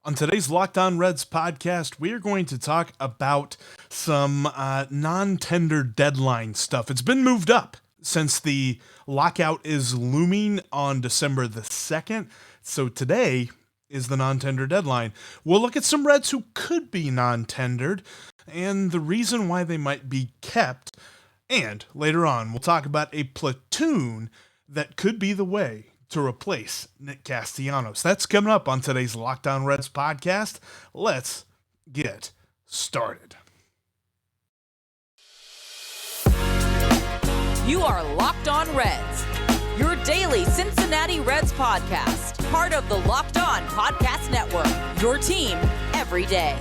On today's Locked On Reds podcast, we are going to talk about some non-tender deadline stuff. It's been moved up since the lockout is looming on December the 2nd. So today is the non-tender deadline. We'll look at some Reds who could be non-tendered and the reason why they might be kept. And later on, we'll talk about a platoon that could be the way to replace Nick Castellanos. That's coming up on today's Locked On Reds podcast. Let's get started. You are Locked On Reds, your daily Cincinnati Reds podcast, part of the Locked On Podcast Network, your team every day.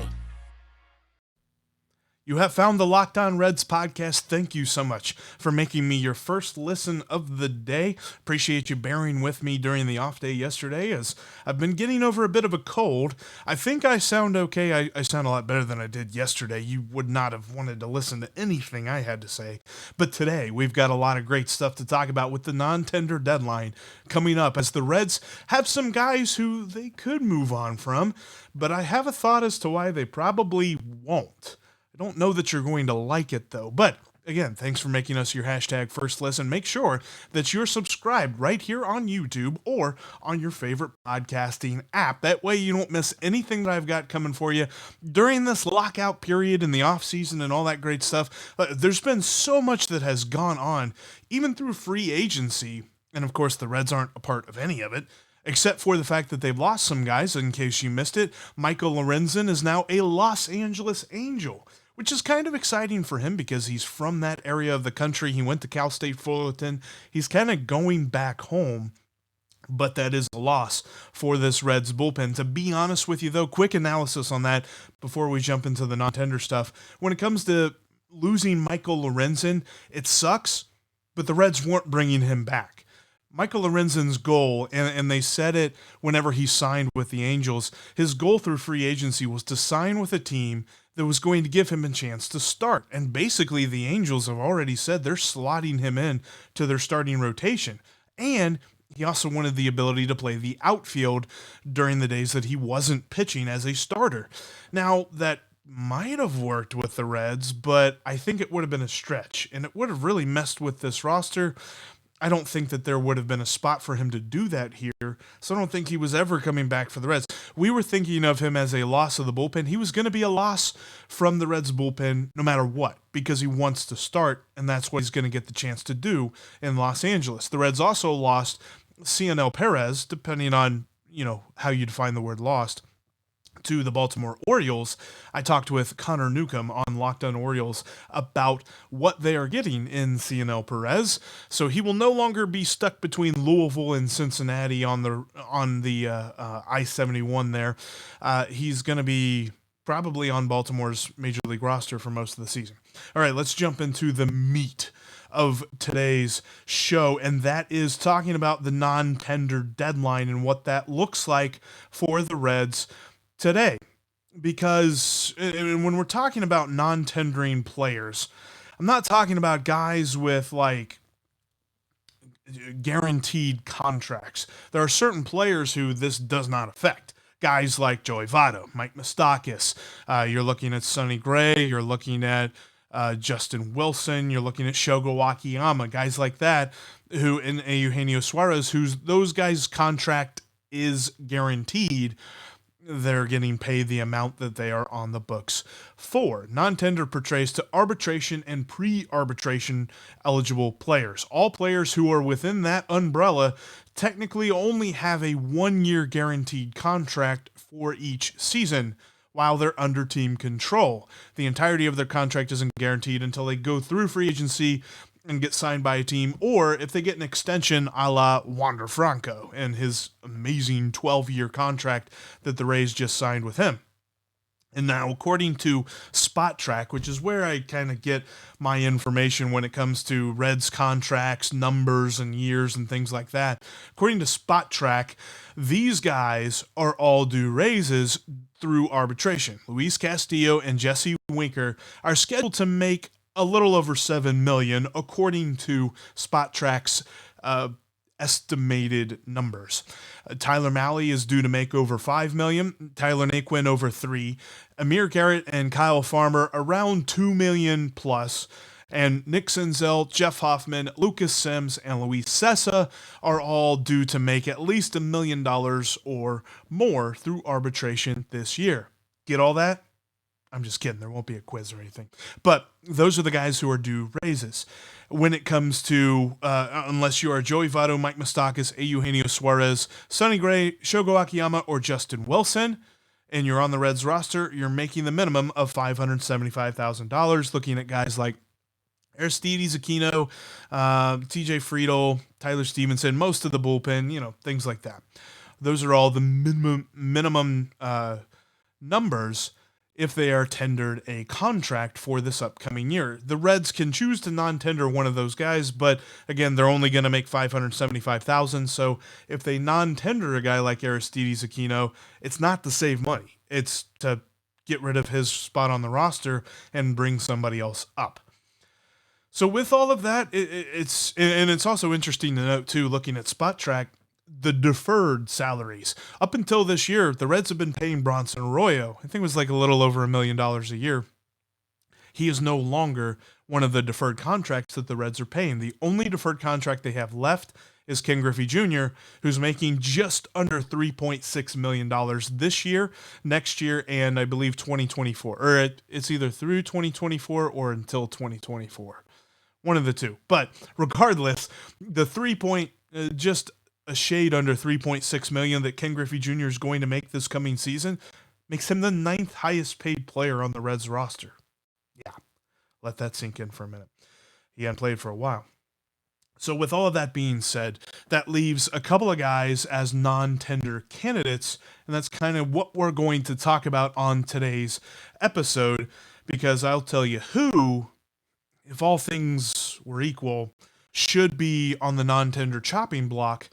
You have found the Locked On Reds podcast. Thank you so much for making me your first listen of the day. Appreciate you bearing with me during the off day yesterday as I've been getting over a bit of a cold. I think I sound okay. I sound a lot better than I did yesterday. You would not have wanted to listen to anything I had to say. But today we've got a lot of great stuff to talk about with the non-tender deadline coming up as the Reds have some guys who they could move on from, but I have a thought as to why they probably won't. I don't know that you're going to like it, though. But, again, thanks for making us your hashtag first listen. Make sure that you're subscribed right here on YouTube or on your favorite podcasting app. That way you don't miss anything that I've got coming for you during this lockout period and the off season and all that great stuff. There's been so much that has gone on, even through free agency. And, of course, the Reds aren't a part of any of it, except for the fact that they've lost some guys. In case you missed it, Michael Lorenzen is now a Los Angeles Angel, which is kind of exciting for him because he's from that area of the country. He went to Cal State Fullerton. He's kind of going back home, but that is a loss for this Reds bullpen. To be honest with you, though, quick analysis on that before we jump into the non-tender stuff. When it comes to losing Michael Lorenzen, it sucks, but the Reds weren't bringing him back. Michael Lorenzen's goal, and they said it whenever he signed with the Angels, his goal through free agency was to sign with a team that was going to give him a chance to start. And basically, the Angels have already said they're slotting him in to their starting rotation. And he also wanted the ability to play the outfield during the days that he wasn't pitching as a starter. Now, that might have worked with the Reds, but I think it would have been a stretch, and it would have really messed with this roster. I don't think that there would have been a spot for him to do that here, so I don't think he was ever coming back for the Reds. We were thinking of him as a loss of the bullpen. He was going to be a loss from the Reds bullpen no matter what, because he wants to start, and that's what he's going to get the chance to do in Los Angeles. The Reds also lost CNL Perez, depending on, how you define the word lost, to the Baltimore Orioles. I talked with Connor Newcomb on Locked On Orioles about what they are getting in CNL Perez. So he will no longer be stuck between Louisville and Cincinnati on the I-71 there. He's going to be probably on Baltimore's Major League roster for most of the season. All right, let's jump into the meat of today's show, and that is talking about the non-tender deadline and what that looks like for the Reds today. Because when we're talking about non-tendering players, I'm not talking about guys with guaranteed contracts. There are certain players who this does not affect. Guys like Joey Votto, Mike Moustakas, you're looking at Sonny Gray, you're looking at Justin Wilson, you're looking at Shogo Akiyama, guys like that, who, and Eugenio Suarez, those guys' contract is guaranteed. They're getting paid the amount that they are on the books for. Non-tender portrays to arbitration and pre-arbitration eligible players. All players who are within that umbrella technically only have a 1-year guaranteed contract for each season while they're under team control. The entirety of their contract isn't guaranteed until they go through free agency and get signed by a team, or if they get an extension a la Wander Franco and his amazing 12-year contract that the Rays just signed with him. And now, according to Spot Track, which is where I kind of get my information when it comes to Reds contracts, numbers, and years and things like that, according to Spot Track, these guys are all due raises through arbitration. Luis Castillo and Jesse Winker are scheduled to make a little over $7 million, according to Spot Track's estimated numbers. Tyler Mahle is due to make over $5 million, Tyler Naquin over $3 million, Amir Garrett and Kyle Farmer around $2 million plus, and Nick Senzel, Jeff Hoffman, Lucas Sims, and Luis Cessa are all due to make at least $1 million or more through arbitration this year. Get all that? I'm just kidding. There won't be a quiz or anything. But those are the guys who are due raises. When it comes to, unless you are Joey Votto, Mike Moustakas, Eugenio Suarez, Sonny Gray, Shogo Akiyama, or Justin Wilson, and you're on the Reds roster, you're making the minimum of $575,000, looking at guys like Aristides Aquino, TJ Friedel, Tyler Stevenson, most of the bullpen, things like that. Those are all the minimum numbers if they are tendered a contract for this upcoming year. The Reds can choose to non-tender one of those guys, but again, they're only going to make $575,000. So if they non-tender a guy like Aristides Aquino, it's not to save money. It's to get rid of his spot on the roster and bring somebody else up. So with all of that, it's also interesting to note too, looking at Spot Track, the deferred salaries. Up until this year, the Reds have been paying Bronson Arroyo, I think it was like a little over $1 million a year. He is no longer one of the deferred contracts that the Reds are paying. The only deferred contract they have left is Ken Griffey Jr., who's making just under $3.6 million this year, next year, and I believe 2024. Or it's either through 2024 or until 2024. One of the two. But regardless, the just a shade under $3.6 million that Ken Griffey Jr. is going to make this coming season makes him the 9th highest paid player on the Reds roster. Yeah, let that sink in for a minute. He hadn't played for a while. So with all of that being said, that leaves a couple of guys as non-tender candidates, and that's kind of what we're going to talk about on today's episode, because I'll tell you who, if all things were equal, should be on the non-tender chopping block.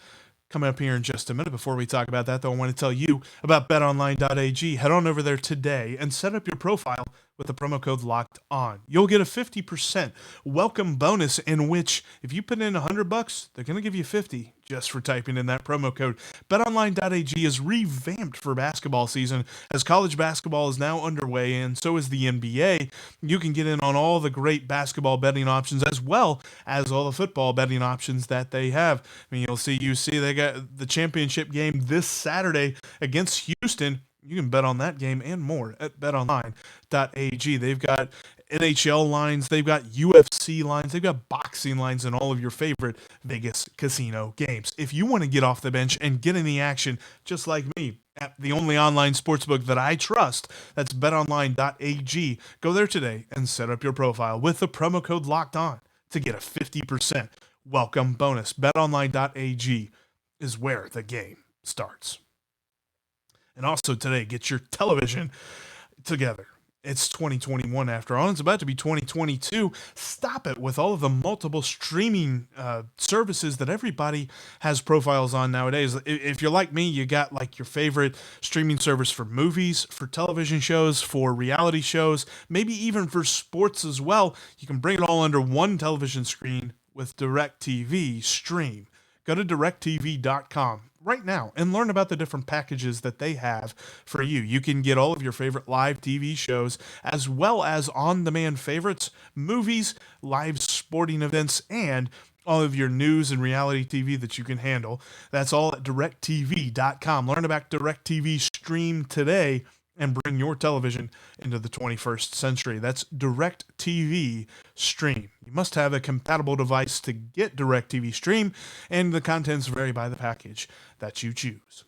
Coming up here in just a minute. Before we talk about that, though, I want to tell you about betonline.ag. Head on over there today and set up your profile with the promo code Locked On. You'll get a 50% welcome bonus, in which if you put in $100, they're going to give you 50 just for typing in that promo code. Betonline.ag is revamped for basketball season, as college basketball is now underway, and so is the NBA. You can get in on all the great basketball betting options, as well as all the football betting options that they have. I mean, you'll see UC, they got the championship game this Saturday against Houston. You can bet on that game and more at betonline.ag. They've got NHL lines, they've got UFC lines, they've got boxing lines, and all of your favorite Vegas casino games. If you want to get off the bench and get in the action, just like me, at the only online sportsbook that I trust, that's betonline.ag. Go there today and set up your profile with the promo code Locked On to get a 50% welcome bonus. Betonline.ag is where the game starts. And also today, get your television together. It's 2021 after all. It's about to be 2022. Stop it with all of the multiple streaming services that everybody has profiles on nowadays. If you're like me, you got like your favorite streaming service for movies, for television shows, for reality shows, maybe even for sports as well. You can bring it all under one television screen with DirecTV Stream. Go to directtv.com right now and learn about the different packages that they have for you. You can get all of your favorite live TV shows, as well as on-demand favorites, movies, live sporting events, and all of your news and reality TV that you can handle. That's all at directtv.com. Learn about DirecTV Stream today and bring your television into the 21st century. That's DirecTV Stream. You must have a compatible device to get DirecTV Stream, and the contents vary by the package that you choose.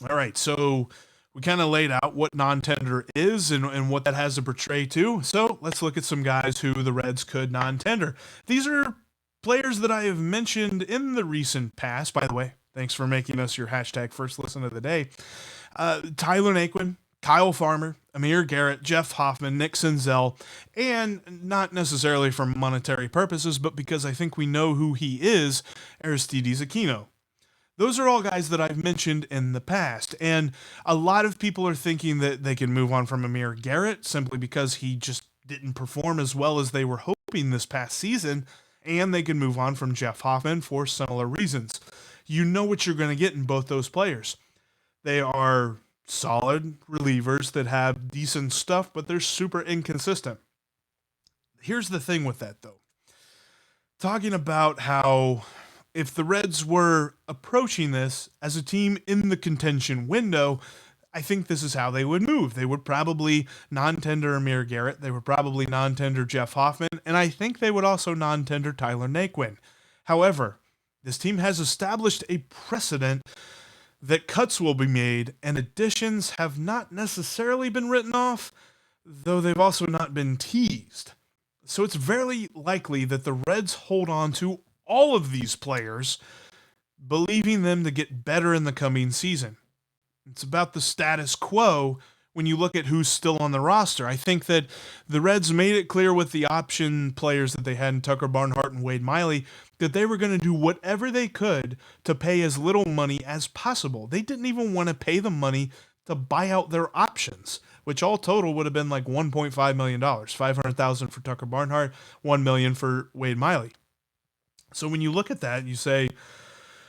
All right, so we kind of laid out what non-tender is and what that has to portray to. So let's look at some guys who the Reds could non-tender. These are players that I have mentioned in the recent past. By the way, thanks for making us your hashtag first listen of the day. Tyler Naquin, Kyle Farmer, Amir Garrett, Jeff Hoffman, Nick Senzel, and not necessarily for monetary purposes, but because I think we know who he is, Aristides Aquino. Those are all guys that I've mentioned in the past, and a lot of people are thinking that they can move on from Amir Garrett simply because he just didn't perform as well as they were hoping this past season, And they can move on from Jeff Hoffman for similar reasons. You know what you're going to get in both those players. They are solid relievers that have decent stuff, but they're super inconsistent. Here's the thing with that, though. Talking about how if the Reds were approaching this as a team in the contention window, I think this is how they would move. They would probably non-tender Amir Garrett. They would probably non-tender Jeff Hoffman. And I think they would also non-tender Tyler Naquin. However, this team has established a precedent that cuts will be made and additions have not necessarily been written off, though they've also not been teased. So it's very likely that the Reds hold on to all of these players, believing them to get better in the coming season. It's about the status quo when you look at who's still on the roster. I think that the Reds made it clear with the option players that they had in Tucker Barnhart and Wade Miley that they were going to do whatever they could to pay as little money as possible. They didn't even want to pay the money to buy out their options, which all total would have been like $1.5 million, $500,000 for Tucker Barnhart, $1 million for Wade Miley. So when you look at that, you say,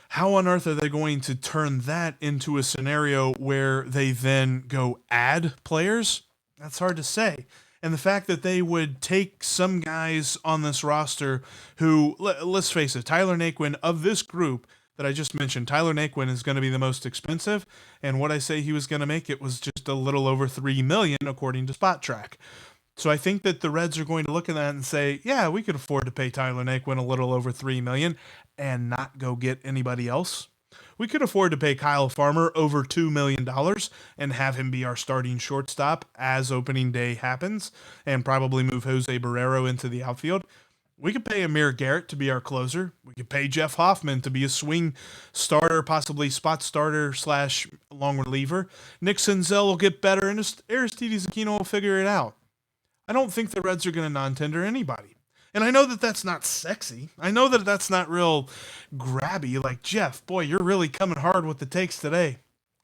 how on earth are they going to turn that into a scenario where they then go add players? That's hard to say. And the fact that they would take some guys on this roster who, let's face it, Tyler Naquin of this group that I just mentioned, Tyler Naquin is going to be the most expensive. And what I say he was going to make, it was just a little over $3 million according to Spot Track. So I think that the Reds are going to look at that and say, yeah, we could afford to pay Tyler Naquin a little over $3 million and not go get anybody else. We could afford to pay Kyle Farmer over $2 million and have him be our starting shortstop as opening day happens and probably move Jose Barrero into the outfield. We could pay Amir Garrett to be our closer. We could pay Jeff Hoffman to be a swing starter, possibly spot starter / long reliever. Nick Senzel will get better and Aristides Aquino will figure it out. I don't think the Reds are going to non-tender anybody. And I know that that's not sexy. I know that that's not real grabby. Like, Jeff, boy, you're really coming hard with the takes today.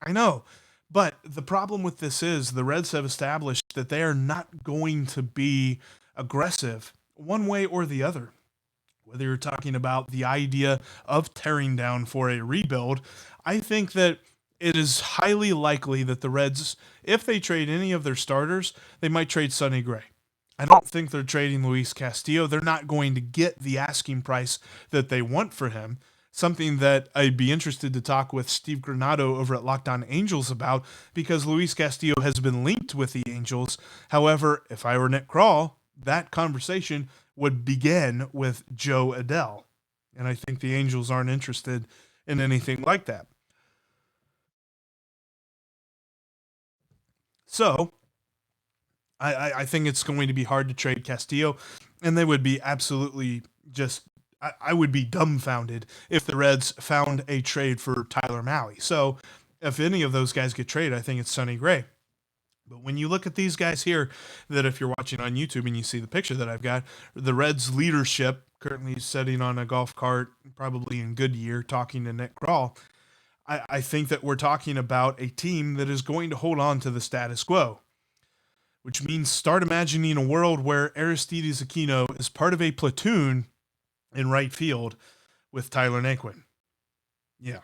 I know. But the problem with this is the Reds have established that they are not going to be aggressive one way or the other. Whether you're talking about the idea of tearing down for a rebuild, I think that it is highly likely that the Reds, if they trade any of their starters, they might trade Sonny Gray. I don't think they're trading Luis Castillo. They're not going to get the asking price that they want for him. Something that I'd be interested to talk with Steve Granado over at Locked On Angels about, because Luis Castillo has been linked with the Angels. However, if I were Nick Krall, that conversation would begin with Joe Adell. And I think the Angels aren't interested in anything like that. So, I think it's going to be hard to trade Castillo, and they would be absolutely just, I would be dumbfounded if the Reds found a trade for Tyler Mahle. So, if any of those guys get traded, I think it's Sonny Gray. But when you look at these guys here, that if you're watching on YouTube and you see the picture that I've got, the Reds leadership currently sitting on a golf cart, probably in Goodyear, talking to Nick Krall, I think that we're talking about a team that is going to hold on to the status quo, which means start imagining a world where Aristides Aquino is part of a platoon in right field with Tyler Naquin. Yeah,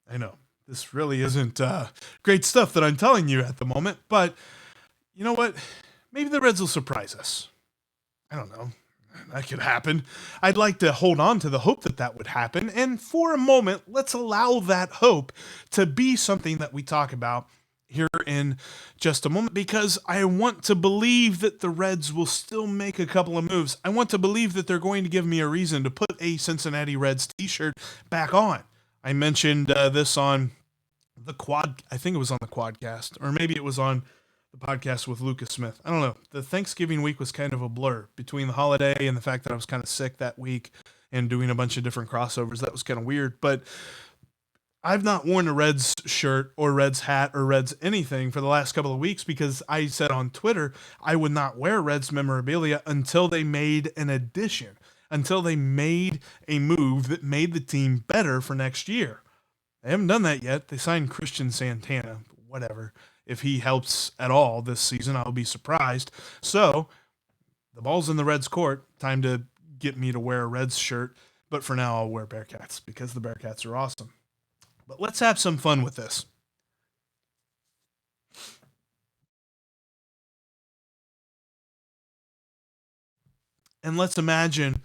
I know. This really isn't great stuff that I'm telling you at the moment, but you know what? Maybe the Reds will surprise us. I don't know. That could happen. I'd like to hold on to the hope that that would happen. And for a moment, let's allow that hope to be something that we talk about here in just a moment, because I want to believe that the Reds will still make a couple of moves. I want to believe that they're going to give me a reason to put a Cincinnati Reds t-shirt back on. I mentioned this on the quad. I think it was on the Quadcast, or maybe it was on the podcast with Lucas Smith. I don't know. The Thanksgiving week was kind of a blur between the holiday and the fact that I was kind of sick that week and doing a bunch of different crossovers. That was kind of weird, but I've not worn a Reds shirt or Reds hat or Reds anything for the last couple of weeks because I said on Twitter I would not wear Reds memorabilia until they made an addition, until they made a move that made the team better for next year. They haven't done that yet. They signed Christian Santana. Whatever. If he helps at all this season, I'll be surprised. So the ball's in the Reds' court. Time to get me to wear a Reds shirt, but for now I'll wear Bearcats because the Bearcats are awesome. But let's have some fun with this. And let's imagine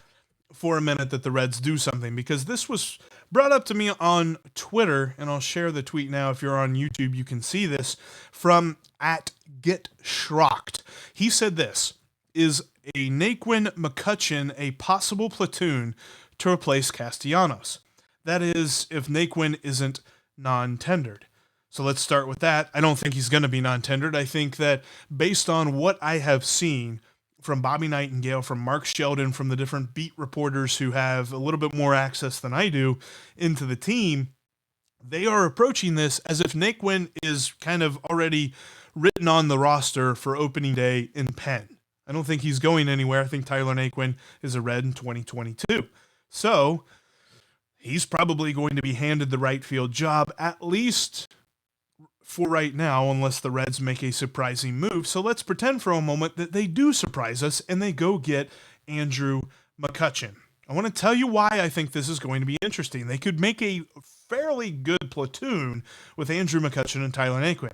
for a minute that the Reds do something, because this was brought up to me on Twitter, and I'll share the tweet now. If you're on YouTube, you can see this from @GetSchrocked. He said this: is a Naquin McCutcheon a possible platoon to replace Castellanos? That is, if Naquin isn't non-tendered. So let's start with that. I don't think he's going to be non-tendered. I think that based on what I have seen from Bobby Nightingale, from Mark Sheldon, from the different beat reporters who have a little bit more access than I do into the team, they are approaching this as if Naquin is kind of already written on the roster for opening day in pen. I don't think he's going anywhere. I think Tyler Naquin is a Red in 2022. So he's probably going to be handed the right field job, at least for right now, unless the Reds make a surprising move. So let's pretend for a moment that they do surprise us and they go get Andrew McCutcheon. I want to tell you why I think this is going to be interesting. They could make a fairly good platoon with Andrew McCutcheon and Tyler Naquin.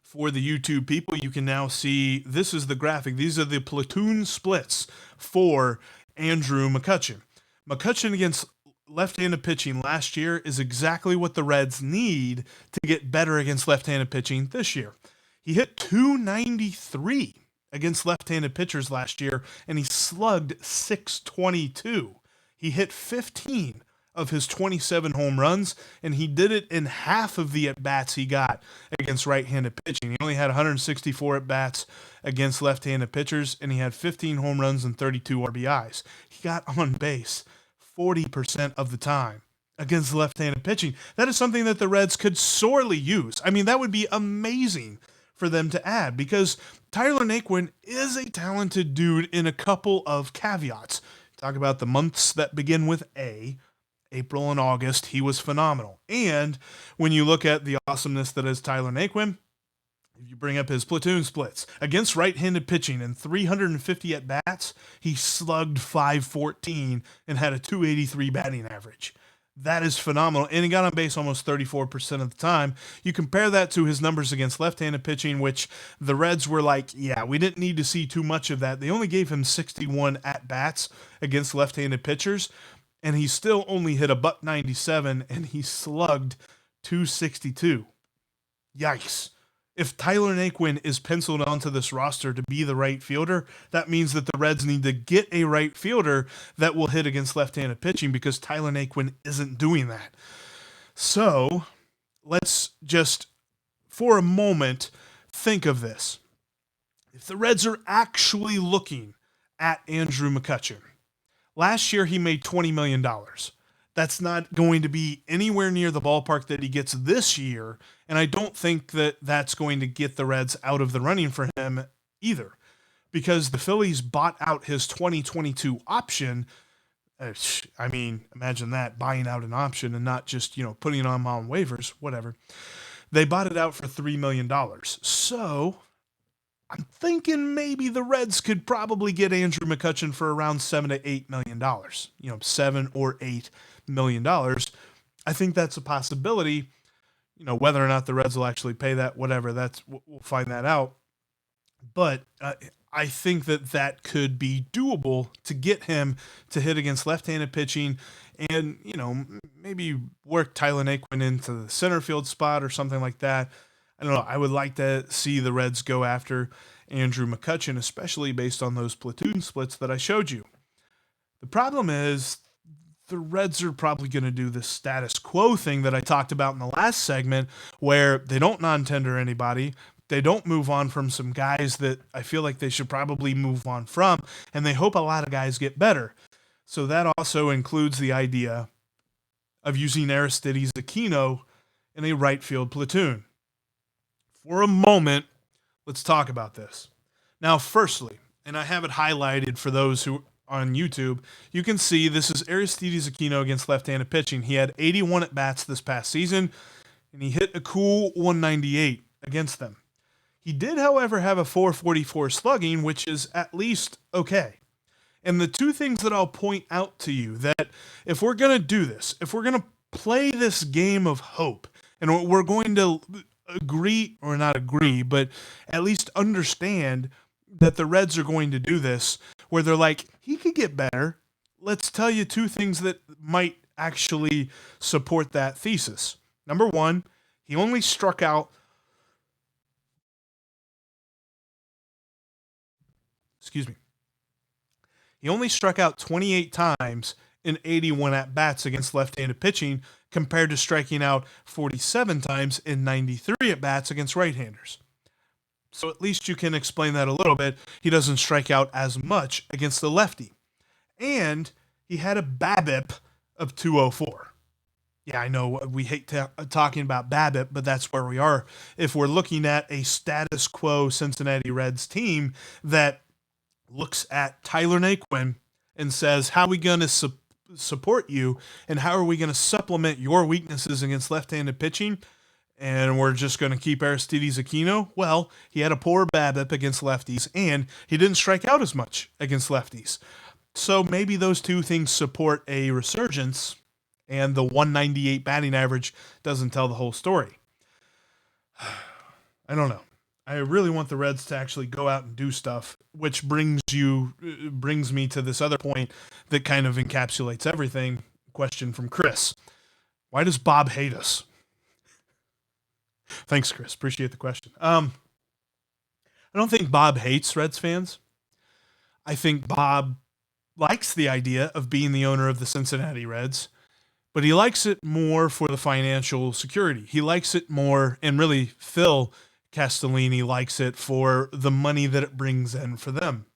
For the YouTube people, you can now see, this is the graphic. These are the platoon splits for Andrew McCutcheon. McCutcheon against left-handed pitching last year is exactly what the Reds need to get better against left-handed pitching this year. He hit .293 against left-handed pitchers last year, and he slugged .622. He hit 15 of his 27 home runs, and he did it in half of the at-bats he got against right-handed pitching. He only had 164 at-bats against left-handed pitchers, and he had 15 home runs and 32 RBIs. He got on base 40% of the time against left-handed pitching. That is something that the Reds could sorely use. I mean, that would be amazing for them to add, because Tyler Naquin is a talented dude in a couple of caveats. Talk about the months that begin with A, April and August, he was phenomenal. And when you look at the awesomeness that is Tyler Naquin, if you bring up his platoon splits against right-handed pitching in 350 at-bats, he slugged .514 and had a .283 batting average. That is phenomenal. And he got on base almost 34% of the time. You compare that to his numbers against left-handed pitching, which the Reds were like, yeah, we didn't need to see too much of that. They only gave him 61 at-bats against left-handed pitchers, and he still only hit a .97, and he slugged .262. Yikes. If Tyler Naquin is penciled onto this roster to be the right fielder, that means that the Reds need to get a right fielder that will hit against left-handed pitching, because Tyler Naquin isn't doing that. So let's just, for a moment, think of this. If the Reds are actually looking at Andrew McCutcheon, last year he made $20 million. That's not going to be anywhere near the ballpark that he gets this year, and I don't think that that's going to get the Reds out of the running for him either, because the Phillies bought out his 2022 option. I mean, imagine that, buying out an option and not just, putting it on waivers, whatever. They bought it out for $3 million. So I'm thinking maybe the Reds could probably get Andrew McCutcheon for around $7 to $8 million, $7 or $8 million. I think that's a possibility. Whether or not the Reds will actually pay that, whatever, we'll find that out. But I think that could be doable to get him to hit against left-handed pitching, and maybe work Tyler Naquin into the center field spot or something like that. I don't know. I would like to see the Reds go after Andrew McCutcheon, especially based on those platoon splits that I showed you. The problem is the Reds are probably going to do this status quo thing that I talked about in the last segment, where they don't non-tender anybody. They don't move on from some guys that I feel like they should probably move on from, and they hope a lot of guys get better. So that also includes the idea of using Aristides Aquino in a right field platoon. For a moment, let's talk about this. Now, firstly, and I have it highlighted for those who on YouTube, you can see this is Aristides Aquino against left-handed pitching. He had 81 at-bats this past season, and he hit a cool 198 against them. He did, however, have a .444 slugging, which is at least okay. And the two things that I'll point out to you that if we're going to do this, if we're going to play this game of hope, and we're going to agree, or not agree, but at least understand that the Reds are going to do this, where they're like, he could get better. Let's tell you two things that might actually support that thesis. Number one, he only struck out He only struck out 28 times in 81 at-bats against left-handed pitching compared to striking out 47 times in 93 at-bats against right-handers. So at least you can explain that a little bit. He doesn't strike out as much against the lefty. And he had a BABIP of 204. Yeah, I know we hate talking about BABIP, but that's where we are. If we're looking at a status quo Cincinnati Reds team that looks at Tyler Naquin and says, how are we going to support you, and how are we going to supplement your weaknesses against left-handed pitching? And we're just going to keep Aristides Aquino? Well, he had a poor BABIP against lefties, and he didn't strike out as much against lefties. So maybe those two things support a resurgence, and the 198 batting average doesn't tell the whole story. I don't know. I really want the Reds to actually go out and do stuff, which brings me to this other point that kind of encapsulates everything. Question from Chris. Why does Bob hate us? Thanks, Chris. Appreciate the question. I don't think Bob hates Reds fans. I think Bob likes the idea of being the owner of the Cincinnati Reds, but he likes it more for the financial security. He likes it more, and really Phil Castellini likes it for the money that it brings in for them.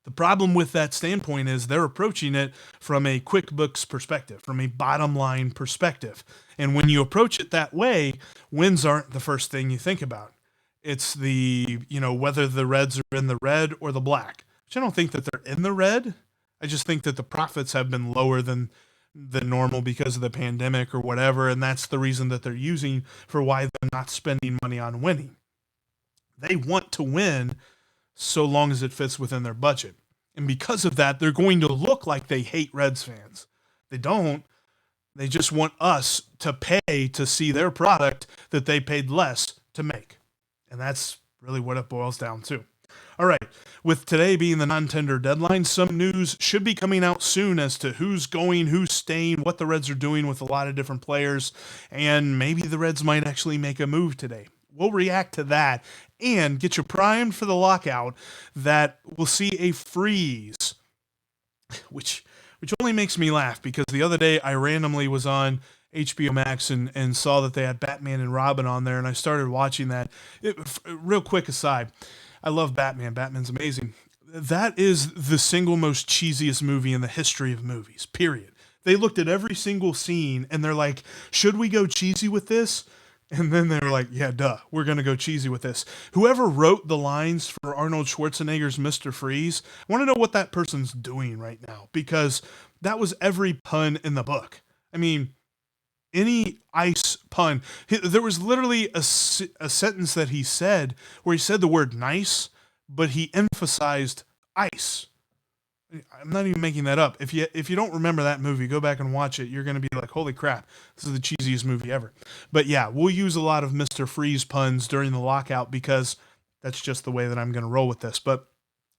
The problem with that standpoint is they're approaching it from a QuickBooks perspective, from a bottom line perspective. And when you approach it that way, wins aren't the first thing you think about. It's the, whether the Reds are in the red or the black, which I don't think that they're in the red. I just think that the profits have been lower than normal because of the pandemic or whatever, and that's the reason that they're using for why they're not spending money on winning. They want to win so long as it fits within their budget. And because of that, they're going to look like they hate Reds fans. They don't. They just want us to pay to see their product that they paid less to make. And that's really what it boils down to. All right, with today being the non-tender deadline, some news should be coming out soon as to who's going, who's staying, what the Reds are doing with a lot of different players, and maybe the Reds might actually make a move today. We'll react to that and get you primed for the lockout that will see a freeze, which only makes me laugh because the other day I randomly was on HBO Max and saw that they had Batman and Robin on there, and I started watching that. Real quick aside, I love Batman. Batman's amazing. That is the single most cheesiest movie in the history of movies, period. They looked at every single scene and they're like, should we go cheesy with this? And then they're like, yeah, duh, we're going to go cheesy with this. Whoever wrote the lines for Arnold Schwarzenegger's Mr. Freeze, I want to know what that person's doing right now, because that was every pun in the book. I mean, any ice pun. There was literally a sentence that he said where he said the word nice, but he emphasized ice. I'm not even making that up. If you don't remember that movie, go back and watch it. You're going to be like, holy crap, this is the cheesiest movie ever. But yeah, we'll use a lot of Mr. Freeze puns during the lockout because that's just the way that I'm going to roll with this. But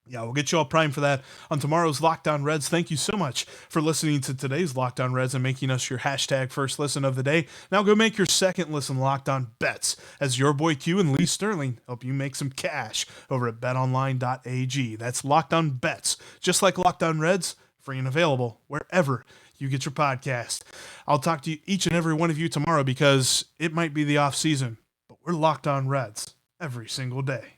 yeah, we'll get you all primed for that on tomorrow's Locked On Reds. Thank you so much for listening to today's Locked On Reds and making us your hashtag first listen of the day. Now go make your second listen Locked On Bets as your boy Q and Lee Sterling help you make some cash over at betonline.ag. That's Locked On Bets, just like Locked On Reds, free and available wherever you get your podcast. I'll talk to each and every one of you tomorrow because it might be the off season, but we're Locked On Reds every single day.